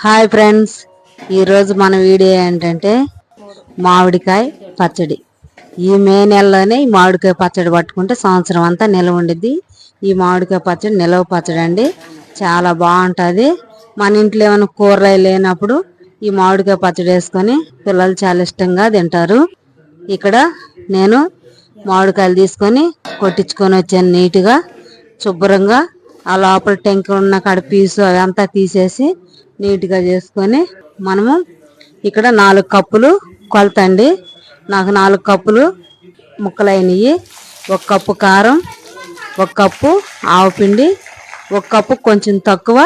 Hi friends, ఈరోజు మన video ఏంటంటే మామిడికాయ పచ్చడి. ఈ మే నెలలోనే ఈ మామిడికాయ పచ్చడి పట్టుకుంటే సంవత్సరం అంతా నిల్వ ఉండిద్ది. ఈ మామిడికాయ పచ్చడి నిల్వ పచ్చడి అండి, చాలా బాగుంటుంది. మన ఇంట్లో ఏమైనా కూరలు లేనప్పుడు ఈ మామిడికాయ పచ్చడి వేసుకొని పిల్లలు చాలా ఇష్టంగా తింటారు. ఇక్కడ నేను మామిడికాయలు తీసుకొని కొట్టించుకొని వచ్చాను నీట్గా, శుభ్రంగా. ఆ లోపల టెంక ఉన్న కాడ పీసు అదంతా తీసేసి నీట్గా చేసుకొని మనము ఇక్కడ 4 కప్పులు కొలత అండి. నాకు 4 కప్పులు ముక్కలైనవి. 1 కప్పు కారం, 1 కప్పు ఆవపిండి, 1 కప్పు కొంచెం తక్కువ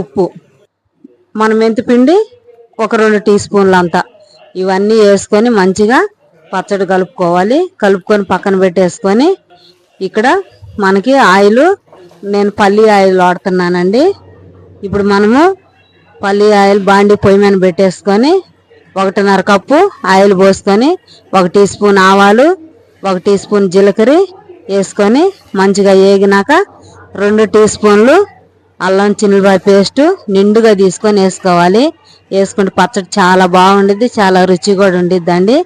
ఉప్పు, మన మెంతిపిండి 1-2 టీ స్పూన్లు అంతా. ఇవన్నీ వేసుకొని మంచిగా పచ్చడి కలుపుకోవాలి. కలుపుకొని పక్కన పెట్టేసుకొని ఇక్కడ మనకి ఆయిల్, నేను పల్లి ఆయిల్ వాడుతున్నానండి. ఇప్పుడు మనము పల్లి ఆయిల్ బాండి పొయ్యి మీద పెట్టేసుకొని 1.5 కప్పు ఆయిల్ పోసుకొని 1 టీ స్పూన్ ఆవాలు, 1 టీ స్పూన్ జీలకర్ర వేసుకొని మంచిగా వేగినాక 2 టీ స్పూన్లు అల్లం చిన్నులపాయ పేస్ట్ నిండుగా తీసుకొని వేసుకోవాలి. వేసుకుంటే పచ్చడి చాలా బాగుండిద్ది, చాలా రుచి కూడా ఉండిద్దండి.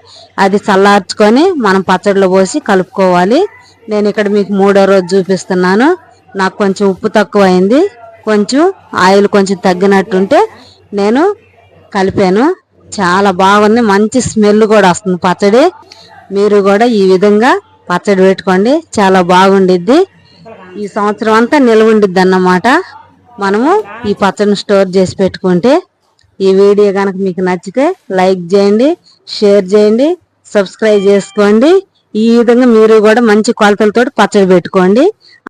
అది చల్లార్చుకొని మనం పచ్చడిలో పోసి కలుపుకోవాలి. నేను ఇక్కడ మీకు 3వ రోజు చూపిస్తున్నాను. నాకు కొంచెం ఉప్పు తక్కువ అయింది, కొంచెం ఆయిల్ కొంచెం తగ్గినట్టుంటే నేను కలిపాను. చాలా బాగుంది, మంచి స్మెల్ కూడా వస్తుంది పచ్చడి. మీరు కూడా ఈ విధంగా పచ్చడి పెట్టుకోండి, చాలా బాగుండిద్ది. ఈ సంవత్సరం అంతా నిల్వ ఉండిద్ది అన్నమాట. మనము ఈ పచ్చడిని స్టోర్ చేసి పెట్టుకుంటే. ఈ వీడియో కనుక మీకు నచ్చితే లైక్ చేయండి, షేర్ చేయండి, సబ్స్క్రైబ్ చేసుకోండి. ఈ విధంగా మీరు కూడా మంచి కొలతలతో పచ్చడి పెట్టుకోండి.